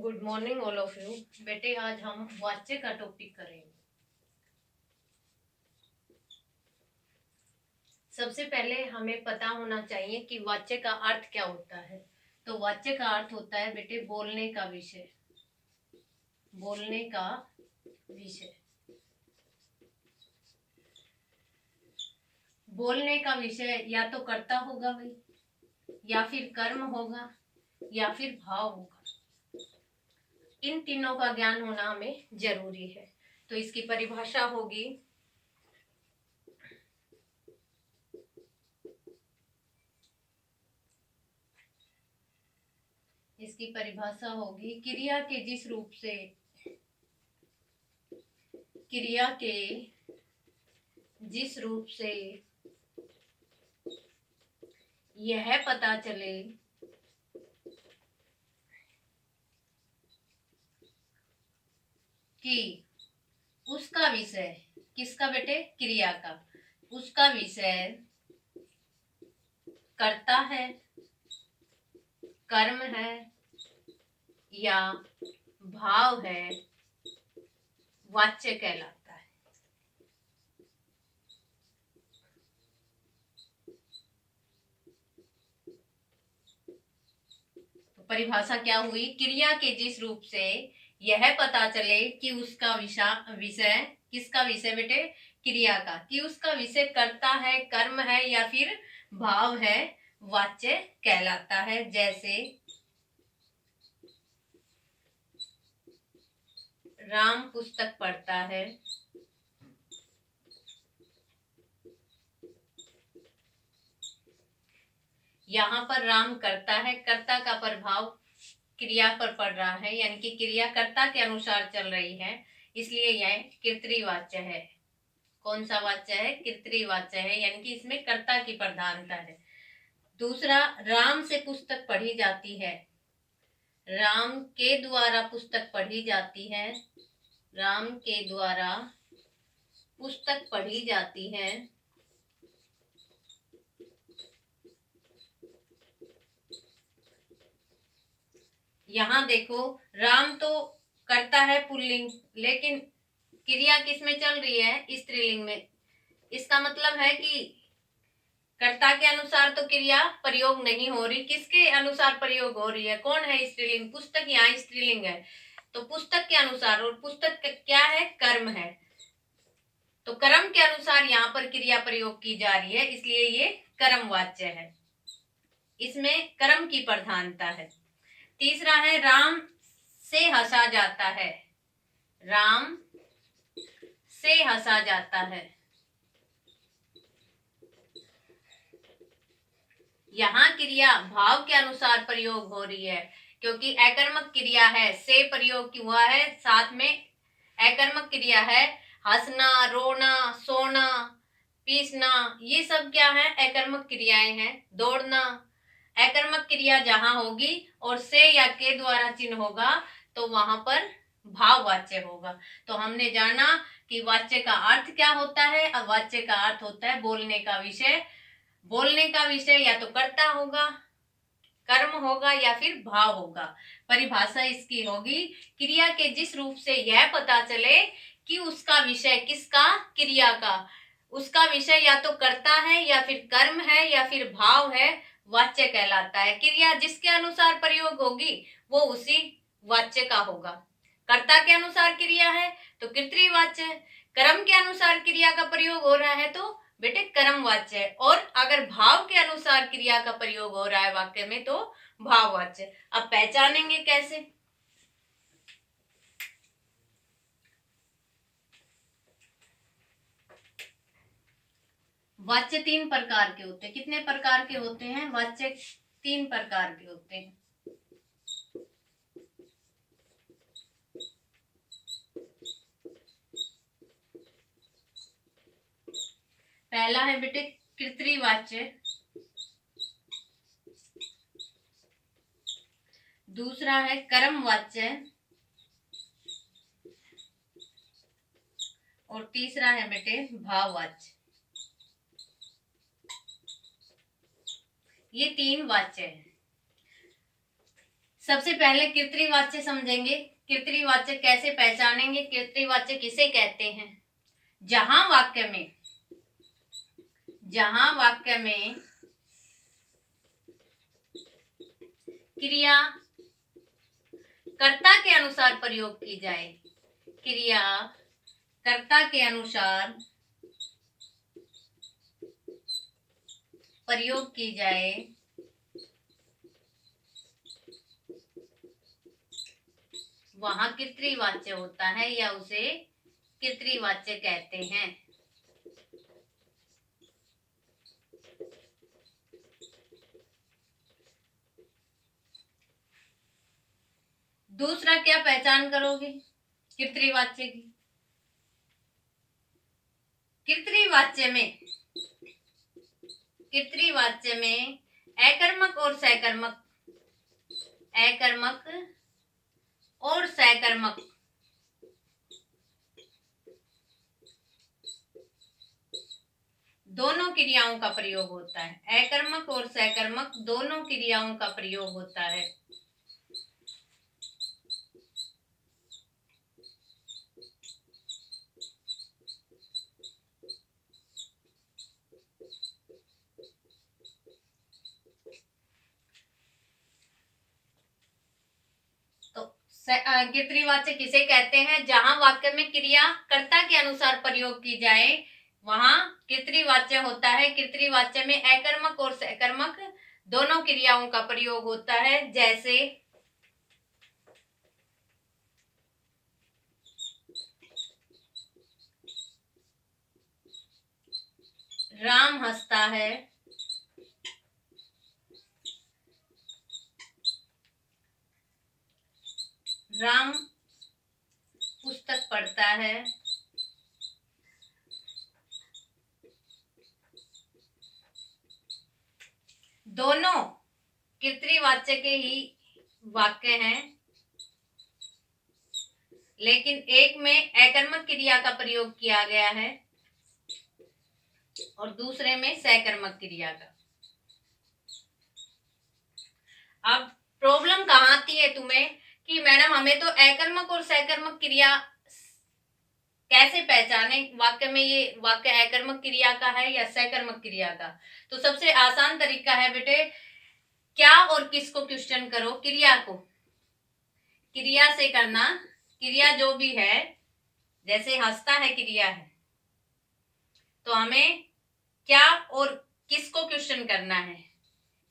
Good morning all of you. बेटे आज हम वाच्य का टॉपिक करेंगे। सबसे पहले हमें पता होना चाहिए कि वाच्य का अर्थ क्या होता है। तो वाच्य का अर्थ होता है बेटे बोलने का विषय। बोलने का विषय, बोलने का विषय या तो कर्ता होगा भाई, या फिर कर्म होगा, या फिर भाव होगा। इन तीनों का ज्ञान होना हमें जरूरी है। तो इसकी परिभाषा होगी, क्रिया के जिस रूप से, क्रिया के जिस रूप से यह पता चले कि उसका विषय, किसका बेटे, क्रिया का, उसका विषय कर्ता है, कर्म है या भाव है, वाच्य कहलाता है। तो परिभाषा क्या हुई, क्रिया के जिस रूप से यह पता चले कि उसका विषय, किसका विषय बेटे, क्रिया का, कि उसका विषय कर्ता है, कर्म है या फिर भाव है, वाच्य कहलाता है। जैसे राम पुस्तक पढ़ता है, यहाँ पर राम करता है, कर्ता का प्रभाव क्रिया पर पड़ रहा है, यानी कि क्रिया कर्ता के अनुसार चल रही है, इसलिए यह कर्तृवाच्य है। कौन सा वाच्य है, कर्तृवाच्य है, यानी कि इसमें कर्ता की प्रधानता है। दूसरा, राम से पुस्तक पढ़ी जाती है, राम के द्वारा पुस्तक पढ़ी जाती है, राम के द्वारा पुस्तक पढ़ी जाती है। यहाँ देखो, राम तो करता है पुल्लिंग, लेकिन क्रिया किस में चल रही है, स्त्रीलिंग में। इसका मतलब है कि कर्ता के अनुसार तो क्रिया प्रयोग नहीं हो रही, किसके अनुसार प्रयोग हो रही है, कौन है स्त्रीलिंग, पुस्तक, यहाँ स्त्रीलिंग है तो पुस्तक के अनुसार, और पुस्तक क्या है, कर्म है, तो कर्म के अनुसार यहाँ पर क्रिया प्रयोग की जा रही है, इसलिए ये कर्मवाच्य है, इसमें कर्म की प्रधानता है। तीसरा है, राम से हंसा जाता है, राम से हंसा जाता है, यहाँ क्रिया भाव के अनुसार प्रयोग हो रही है, क्योंकि अकर्मक क्रिया है, से प्रयोग हुआ है, साथ में अकर्मक क्रिया है, हंसना, रोना, सोना, पीसना, ये सब क्या है, अकर्मक क्रियाएं हैं। दौड़ना, अकर्मक क्रिया जहां होगी और से या के द्वारा चिन्ह होगा तो वहां पर भाववाच्य होगा। तो हमने जाना कि वाच्य का अर्थ क्या होता है। अब वाच्य का अर्थ होता है बोलने का विषय। बोलने का विषय या तो कर्ता होगा, कर्म होगा या फिर भाव होगा। परिभाषा इसकी होगी, क्रिया के जिस रूप से यह पता चले कि उसका विषय, किसका, क्रिया का, उसका विषय या तो कर्ता है या फिर कर्म है या फिर भाव है, वाच्य कहलाता है। क्रिया जिसके अनुसार प्रयोग होगी वो उसी वाच्य का होगा। कर्ता के अनुसार क्रिया है तो कर्तृवाच्य, कर्म के अनुसार क्रिया का प्रयोग हो रहा है तो बेटे कर्मवाच्य है, और अगर भाव के अनुसार क्रिया का प्रयोग हो रहा है वाक्य में तो भाववाच्य। अब पहचानेंगे कैसे, वाच्य तीन प्रकार के होते हैं। कितने प्रकार के होते हैं, वाच्य तीन प्रकार के होते हैं। पहला है बेटे कर्तृवाच्य, दूसरा है कर्मवाच्य, और तीसरा है बेटे भाववाच्य। ये तीन वाच्य हैं। सबसे पहले कर्तृवाच्य समझेंगे। कर्तृवाच्य कैसे पहचानेंगे, कर्तृवाच्य किसे कहते हैं? जहां वाक्य में क्रिया कर्ता के अनुसार प्रयोग की जाए, क्रिया कर्ता के अनुसार प्रयोग की जाए, वहां कर्तृवाच्य होता है या उसे कर्तृवाच्य कहते हैं। दूसरा क्या पहचान करोगे कर्तृवाच्य की? कर्तृवाच्य में अकर्मक और सकर्मक दोनों क्रियाओं का प्रयोग होता है। अकर्मक और सकर्मक दोनों क्रियाओं का प्रयोग होता है। कर्तृवाच्य किसे कहते हैं? जहां वाक्य में क्रिया कर्ता के अनुसार प्रयोग की जाए वहां कर्तृवाच्य होता है। कर्तृवाच्य में अकर्मक और सकर्मक दोनों क्रियाओं का प्रयोग होता है। जैसे राम हंसता है, राम पुस्तक पढ़ता है, दोनों कर्तृवाच्य के ही वाक्य हैं, लेकिन एक में अकर्मक क्रिया का प्रयोग किया गया है और दूसरे में सकर्मक क्रिया का। अब प्रॉब्लम कहाँ आती है तुम्हें कि मैडम हमें तो अकर्मक और सकर्मक क्रिया कैसे पहचाने, वाक्य में ये वाक्य अकर्मक क्रिया का है या सकर्मक क्रिया का? तो सबसे आसान तरीका है बेटे, क्या और किसको क्वेश्चन करो। क्रिया को क्रिया से करना। क्रिया जो भी है, जैसे हंसता है क्रिया है, तो हमें क्या और किसको क्वेश्चन करना है।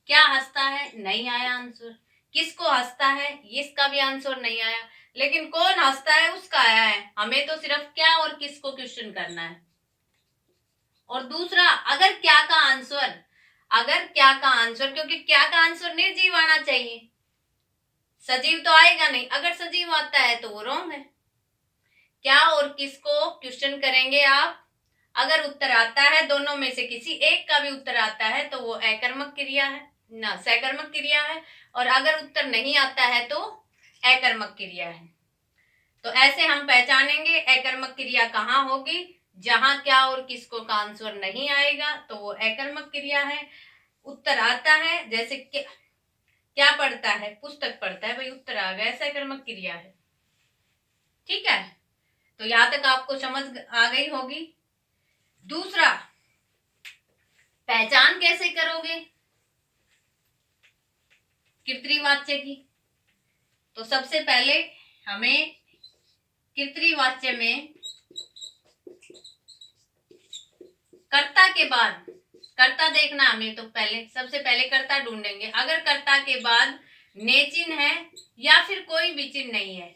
क्या हंसता है, नहीं आया आंसर। किसको हंसता है, इसका भी आंसर नहीं आया। लेकिन कौन हंसता है उसका आया है। हमें तो सिर्फ क्या और किसको क्वेश्चन करना है। और दूसरा, अगर क्या का आंसर, क्योंकि क्या का आंसर निर्जीव आना चाहिए, सजीव तो आएगा नहीं। अगर सजीव आता है तो वो रॉन्ग है। क्या और किसको क्वेश्चन करेंगे आप? अगर उत्तर आता है, दोनों में से किसी एक का भी उत्तर आता है तो वो अकर्मक क्रिया है ना सकर्मक क्रिया है, और अगर उत्तर नहीं आता है तो अकर्मक क्रिया है। तो ऐसे हम पहचानेंगे अकर्मक क्रिया कहाँ होगी। जहां क्या और किसको का आंसर नहीं आएगा तो वो अकर्मक क्रिया है। उत्तर आता है, जैसे क्या पढ़ता है, पुस्तक पढ़ता है, भाई उत्तर आ गया, सकर्मक क्रिया है। ठीक है, तो यहां तक आपको समझ आ गई होगी। दूसरा, पहचान कैसे करोगे कर्तृवाच्य की? तो सबसे पहले हमें कर्तृवाच्य में कर्ता के बाद, कर्ता देखना हमें, तो सबसे पहले कर्ता ढूंढेंगे। अगर कर्ता के बाद ने चिन्ह है या फिर कोई भी चिन्ह नहीं है,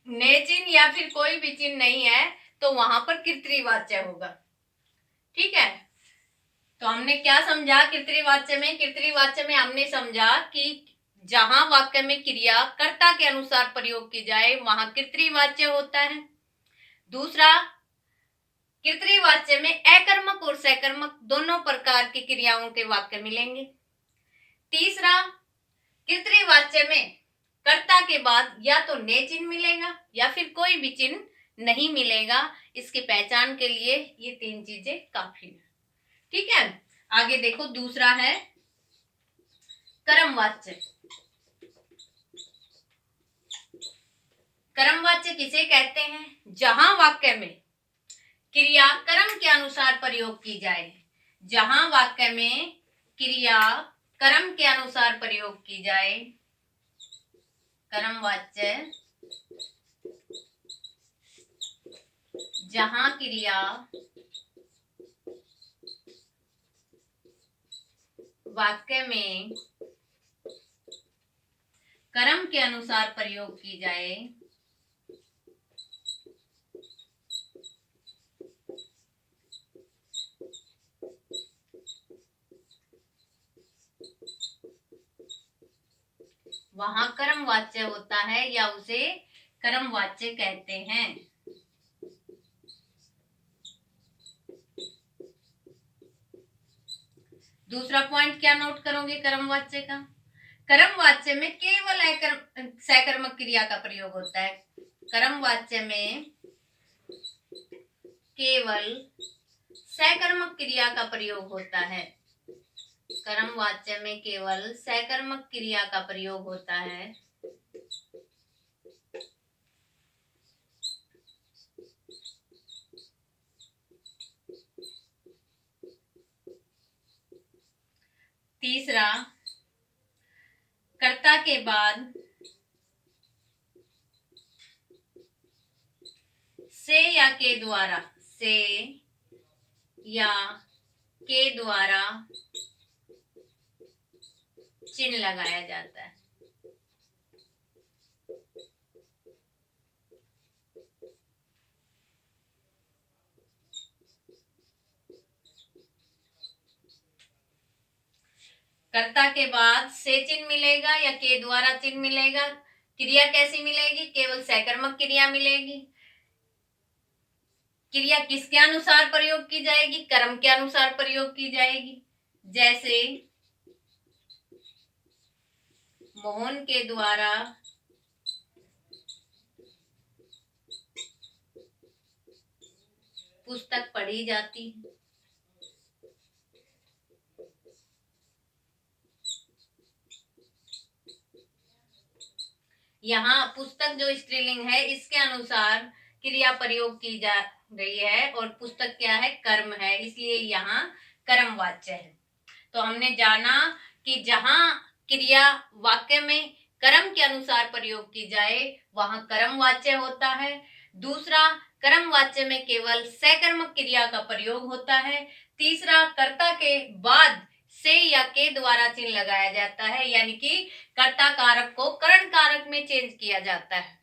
ने चिन्ह या फिर कोई भी चिन्ह नहीं है, तो वहां पर कर्तृवाच्य होगा। ठीक है, तो हमने क्या समझा कर्तृवाच्य में? कर्तृवाच्य में हमने समझा कि जहां वाक्य में क्रिया कर्ता के अनुसार प्रयोग की जाए वहां कर्तृवाच्य होता है। दूसरा, कर्तृवाच्य में अकर्मक और सकर्मक दोनों प्रकार की क्रियाओं के वाक्य मिलेंगे। तीसरा, कर्तृवाच्य में कर्ता के बाद या तो ने चिन्ह मिलेगा या फिर कोई भी चिन्ह नहीं मिलेगा। इसकी पहचान के लिए ये तीन चीजें काफी है। ठीक है, आगे देखो। दूसरा है कर्मवाच्य। कर्मवाच्य किसे कहते हैं? जहां वाक्य में क्रिया कर्म के अनुसार प्रयोग की जाए। जहां वाक्य में क्रिया कर्म के अनुसार प्रयोग की जाए, कर्मवाच्य। जहां क्रिया वाक्य में कर्म के अनुसार प्रयोग की जाए, वहां कर्मवाच्य होता है या उसे कर्मवाच्य कहते हैं। दूसरा पॉइंट क्या नोट करोगे कर्मवाच्य का? कर्मवाच्य में केवल सकर्मक क्रिया का प्रयोग होता है। कर्मवाच्य में केवल सकर्मक क्रिया का प्रयोग होता है। कर्मवाच्य में केवल सकर्मक क्रिया का प्रयोग होता है। तीसरा, कर्ता के बाद से या के द्वारा, से या के द्वारा चिन्ह लगाया जाता है। कर्ता के बाद से चिन्ह मिलेगा या के द्वारा चिन्ह मिलेगा। क्रिया कैसी मिलेगी? केवल सकर्मक क्रिया मिलेगी। क्रिया किसके अनुसार प्रयोग की जाएगी? कर्म के अनुसार प्रयोग की जाएगी। जैसे मोहन के द्वारा पुस्तक पढ़ी जाती है। यहाँ पुस्तक जो स्त्रीलिंग है, इसके अनुसार क्रिया प्रयोग की जा रही है और पुस्तक क्या है? कर्म है, इसलिए यहाँ कर्मवाच्य है। तो हमने जाना कि जहां क्रिया वाक्य में कर्म के अनुसार प्रयोग की जाए वहां कर्मवाच्य होता है। दूसरा, कर्मवाच्य में केवल सकर्मक क्रिया का प्रयोग होता है। तीसरा, कर्ता के बाद से या के द्वारा चिन्ह लगाया जाता है, यानी कि कर्ता कारक को करण कारक में चेंज किया जाता है।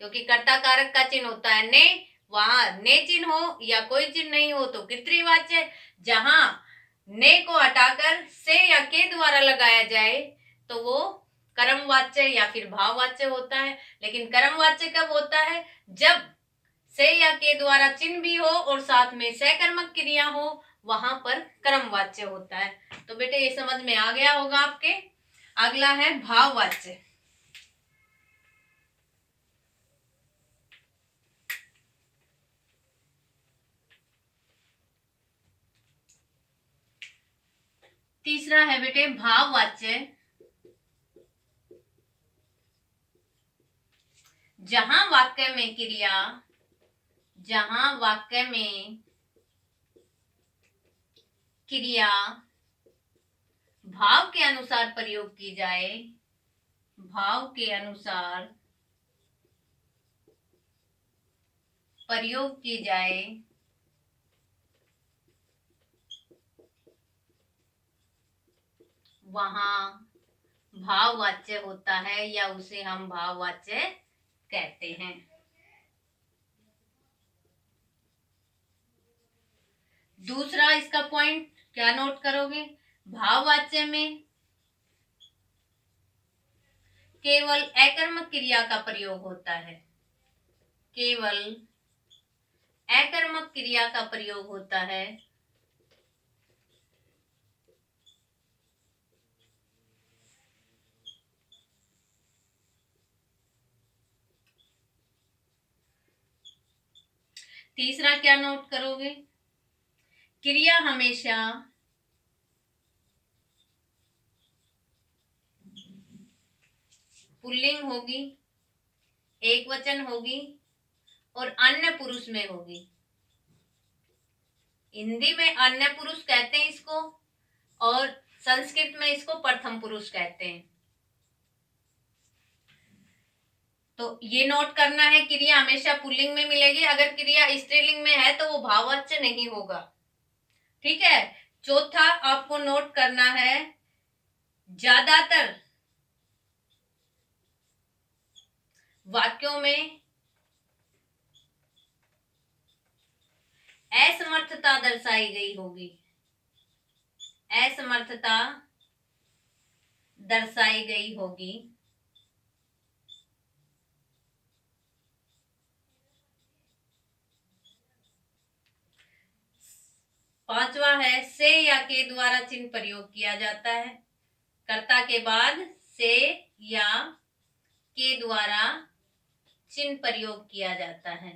क्योंकि कर्ता कारक का चिन्ह होता है ने, वहां ने चिन्ह हो या कोई चिन्ह नहीं हो तो कर्तृवाच्य। जहां ने को हटाकर से या के द्वारा लगाया जाए तो वो कर्मवाच्य या फिर भाववाच्य होता है। लेकिन कर्मवाच्य कब होता है? जब से या के द्वारा चिन्ह भी हो और साथ में सकर्मक क्रिया हो, वहां पर कर्मवाच्य होता है। तो बेटे ये समझ में आ गया होगा आपके। अगला है भाववाच्य। तीसरा है बेटे भाववाच्य। जहां वाक्य में क्रिया, जहां वाक्य में क्रिया भाव के अनुसार प्रयोग की जाए, भाव के अनुसार प्रयोग की जाए, वहां भाववाच्य होता है या उसे हम भाववाच्य कहते हैं। दूसरा इसका पॉइंट क्या नोट करोगे? भाववाच्य में केवल अकर्मक क्रिया का प्रयोग होता है। केवल अकर्मक क्रिया का प्रयोग होता है। तीसरा क्या नोट करोगे? क्रिया हमेशा पुल्लिंग होगी, एक वचन होगी और अन्य पुरुष में होगी। हिंदी में अन्य पुरुष कहते हैं इसको और संस्कृत में इसको प्रथम पुरुष कहते हैं। तो ये नोट करना है, क्रिया हमेशा पुल्लिंग में मिलेगी। अगर क्रिया स्त्रीलिंग में है तो वो भाववाच्य नहीं होगा। ठीक है। चौथा आपको नोट करना है, ज्यादातर वाक्यों में असमर्थता दर्शाई गई होगी। असमर्थता दर्शाई गई होगी। पांचवा है, से या के द्वारा चिन्ह प्रयोग किया जाता है। कर्ता के बाद से या के द्वारा चिन्ह प्रयोग किया जाता है।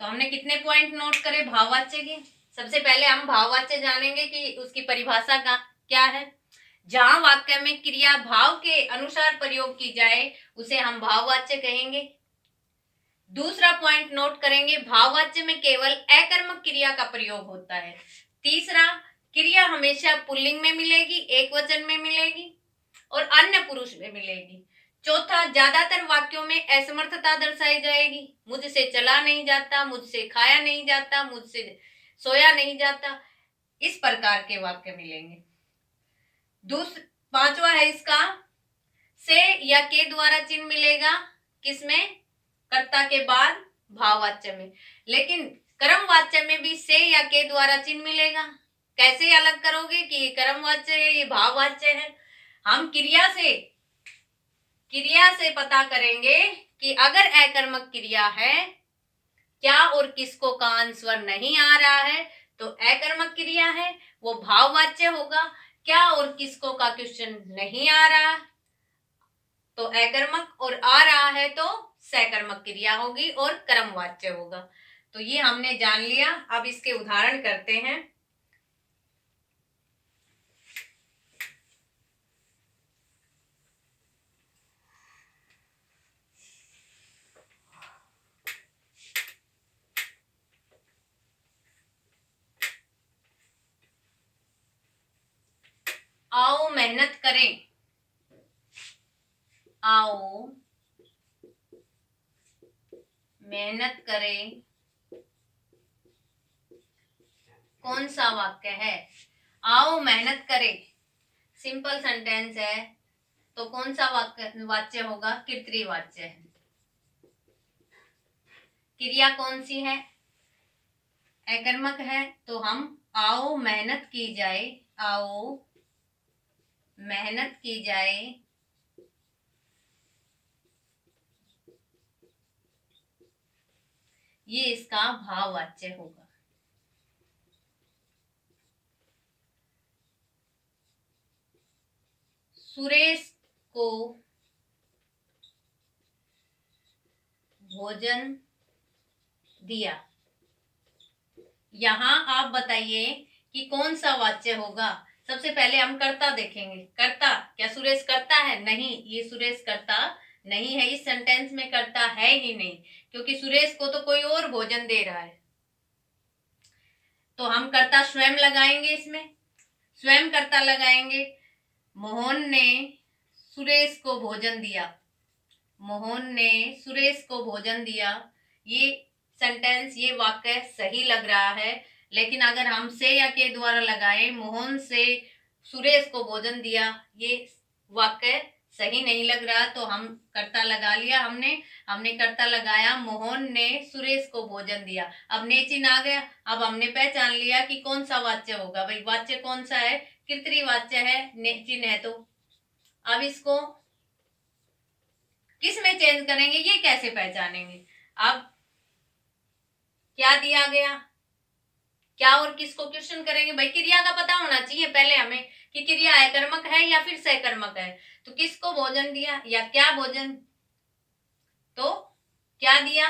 तो हमने कितने पॉइंट नोट करे भाववाच्य के। सबसे पहले हम भाववाच्य जानेंगे कि उसकी परिभाषा का क्या है। जहां वाक्य में क्रिया भाव के अनुसार प्रयोग की जाए उसे हम भाववाच्य कहेंगे। दूसरा पॉइंट नोट करेंगे, भाववाच्य में केवल अकर्मक क्रिया का प्रयोग होता है। तीसरा, क्रिया हमेशा पुल्लिंग में मिलेगी, एक वचन में मिलेगी और अन्य पुरुष में मिलेगी। चौथा, ज्यादातर वाक्यों में असमर्थता दर्शाई जाएगी। मुझसे चला नहीं जाता, मुझसे खाया नहीं जाता, मुझसे सोया नहीं जाता, इस प्रकार के वाक्य मिलेंगे। पांचवा है इसका, से या के द्वारा चिन्ह मिलेगा, किसमें? कर्ता के बाद भाववाच्य में। लेकिन कर्मवाच्य में भी से या के द्वारा चिन्ह मिलेगा। कैसे अलग करोगे कि ये कर्मवाच्य है, ये भाववाच्य है? हम क्रिया से पता करेंगे कि अगर अकर्मक क्रिया है, क्या और किसको का आंसर नहीं आ रहा है तो अकर्मक क्रिया है, वो भाववाच्य होगा। क्या और किसको का क्वेश्चन नहीं आ रहा तो अकर्मक, और आ रहा है तो सकर्मक क्रिया होगी और कर्मवाच्य होगा। तो ये हमने जान लिया। अब इसके उदाहरण करते हैं। आओ मेहनत करें। आओ मेहनत करें कौन सा वाक्य है? आओ मेहनत करें सिंपल सेंटेंस है, तो कौन सा वाच्य होगा? कर्तृवाच्य है। क्रिया कौन सी है? अकर्मक है। तो हम आओ मेहनत की जाए, आओ मेहनत की जाए, ये इसका भाववाच्य होगा। सुरेश को भोजन दिया। यहां आप बताइए कि कौन सा वाच्य होगा। सबसे पहले हम कर्ता देखेंगे। कर्ता, क्या सुरेश कर्ता है? नहीं, ये सुरेश कर्ता नहीं है। इस सेंटेंस में कर्ता है ही नहीं, क्योंकि सुरेश को तो कोई और भोजन दे रहा है। तो हम कर्ता स्वयं लगाएंगे, इसमें स्वयं कर्ता लगाएंगे। मोहन ने सुरेश को भोजन दिया। मोहन ने सुरेश को भोजन दिया। ये सेंटेंस, ये वाक्य सही लग रहा है। लेकिन अगर हम से या के द्वारा लगाएं, मोहन से सुरेश को भोजन दिया, ये वाक्य सही नहीं लग रहा। तो हम कर्ता लगा लिया। हमने कर्ता लगाया, मोहन ने सुरेश को भोजन दिया। अब ने चिन्ह आ गया। अब हमने पहचान लिया कि कौन सा वाच्य होगा। भाई वाच्य कौन सा है? कर्तृवाच्य है, ने चिन्ह है। तो अब इसको किस में चेंज करेंगे, ये कैसे पहचानेंगे? अब क्या दिया गया, क्या और किसको क्वेश्चन करेंगे? भाई क्रिया का पता होना चाहिए पहले हमें कि क्रिया अकर्मक है या फिर सकर्मक है। तो किसको भोजन दिया या क्या भोजन, तो क्या दिया?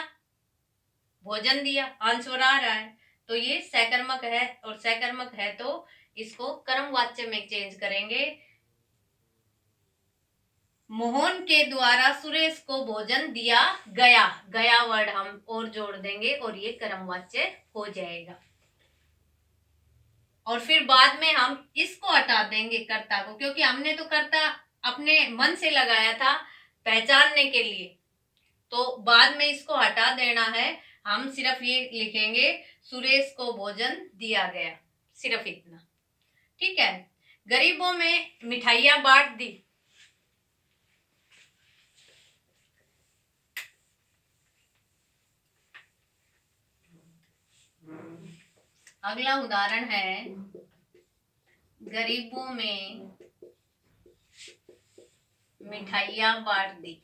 भोजन दिया, आंसर आ रहा है, तो ये सकर्मक है, और सकर्मक है तो इसको कर्म वाच्य में चेंज करेंगे। मोहन के द्वारा सुरेश को भोजन दिया गया, गया वर्ड हम और जोड़ देंगे और ये कर्मवाच्य हो जाएगा। और फिर बाद में हम इसको हटा देंगे कर्ता को, क्योंकि हमने तो कर्ता अपने मन से लगाया था पहचानने के लिए, तो बाद में इसको हटा देना है। हम सिर्फ ये लिखेंगे सुरेश को भोजन दिया गया, सिर्फ इतना। ठीक है। गरीबों में मिठाइयां बांट दी। अगला उदाहरण है गरीबों में मिठाइयां बांट दी।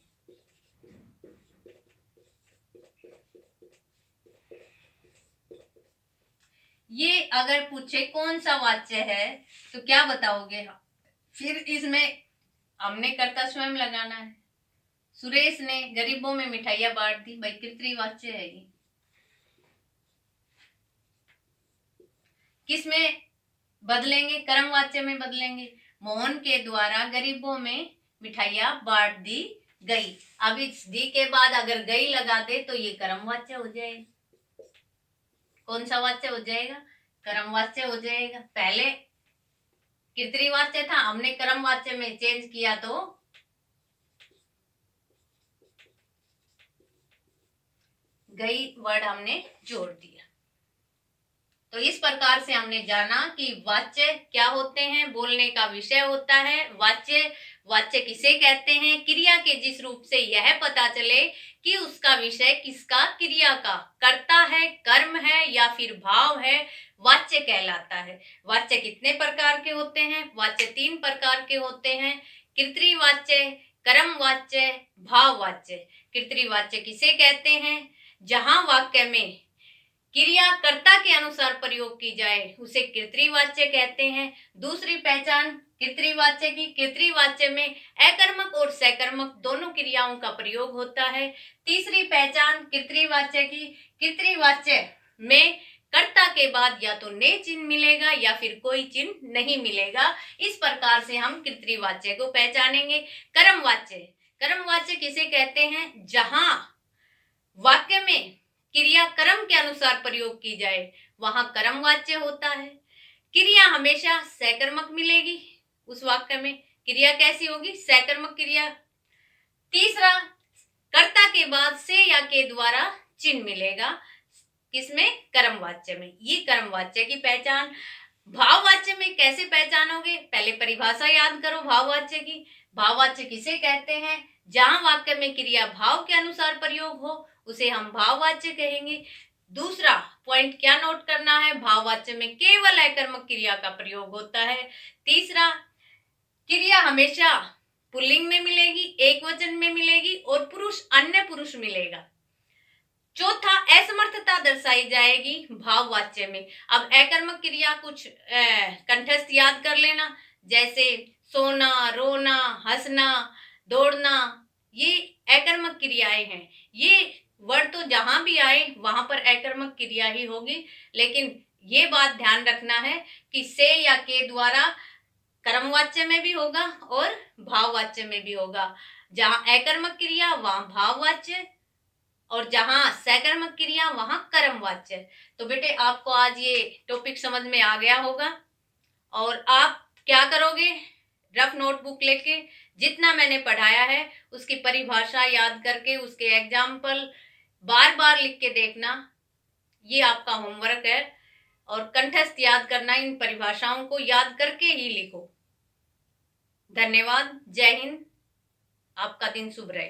ये अगर पूछे कौन सा वाच्य है तो क्या बताओगे? फिर इसमें हमने कर्ता स्वयं लगाना है। सुरेश ने गरीबों में मिठाइयां बांट दी, भाई कर्तृवाच्य है ये। किस में बदलेंगे? कर्मवाच्य में बदलेंगे। मोहन के द्वारा गरीबों में मिठाइयां बांट दी गई। अब इस दी के बाद अगर गई लगा दे तो ये कर्मवाच्य हो जाएगा। कौन सा वाच्य हो जाएगा? कर्मवाच्य हो जाएगा। पहले कर्तृवाच्य था, हमने कर्मवाच्य में चेंज किया तो गई वर्ड हमने जोड़ दिया। तो इस प्रकार से हमने जाना कि वाच्य क्या होते हैं, बोलने का विषय होता है। वाच्य किसे कहते हैं? क्रिया के जिस रूप से यह पता चले कि उसका विषय किसका, क्रिया का, कर्ता है, कर्म है या फिर भाव है, वाच्य कहलाता है। वाच्य कितने प्रकार के होते हैं? वाच्य 3 प्रकार के होते हैं। कर्तृवाच्य, कर्मवाच्य, भाववाच्य। कर्तृवाच्य किसे कहते हैं? जहां वाक्य में क्रिया कर्ता के अनुसार प्रयोग की जाए उसे कर्तृवाच्य कहते हैं। दूसरी पहचान कर्तृवाच्य की, कर्तृवाच्य में अकर्मक और सकर्मक दोनों क्रियाओं का प्रयोग होता है। तीसरी पहचान कर्तृवाच्य की, कर्तृवाच्य में कर्ता के बाद या तो ने चिन्ह मिलेगा या फिर कोई चिन्ह नहीं मिलेगा। इस प्रकार से हम कर्तृवाच्य को पहचानेंगे। कर्मवाच्य, कर्मवाच्य किसे कहते हैं? जहां वाक्य में क्रिया कर्म के अनुसार प्रयोग की जाए वहां कर्मवाच्य होता है। क्रिया हमेशा सकर्मक मिलेगी, उस वाक्य में क्रिया कैसी होगी? सकर्मक क्रिया। तीसरा, कर्ता के बाद से या के द्वारा चिन्ह मिलेगा, किसमें? कर्मवाच्य में। ये कर्मवाच्य की पहचान। भाववाच्य में कैसे पहचानोगे? पहले परिभाषा याद करो भाववाच्य की। भाववाच्य किसे कहते हैं? जहां वाक्य में क्रिया भाव के अनुसार प्रयोग हो उसे हम भाववाच्य कहेंगे। दूसरा पॉइंट क्या नोट करना है? भाववाच्य में केवल अकर्मक क्रिया का प्रयोग होता है। तीसरा, क्रिया हमेशा पुल्लिंग में मिलेगी, एक वचन में मिलेगी और पुरुष अन्य पुरुष मिलेगा। चौथा, असमर्थता दर्शाई जाएगी भाववाच्य में। अब अकर्मक क्रिया कुछ कंठस्थ याद कर लेना, जैसे सोना, रोना, हंसना, दौड़ना, ये अकर्मक क्रियाएं हैं। ये वर्ड तो जहां भी आए वहां पर अकर्मक क्रिया ही होगी, लेकिन ये बात ध्यान रखना है कि से या के द्वारा कर्मवाच्य में भी होगा और भाववाच्य में भी होगा। जहां अकर्मक क्रिया वहां भाववाच्य और जहां सकर्मक क्रिया वहां कर्मवाच्य। तो बेटे आपको आज ये टॉपिक समझ में आ गया होगा और आप क्या करोगे? रफ नोटबुक लेके जितना मैंने पढ़ाया है उसकी परिभाषा याद करके उसके एग्जाम्पल बार बार लिख के देखना, ये आपका होमवर्क है। और कंठस्थ याद करना, इन परिभाषाओं को याद करके ही लिखो। धन्यवाद। जय हिंद। आपका दिन शुभ रहे।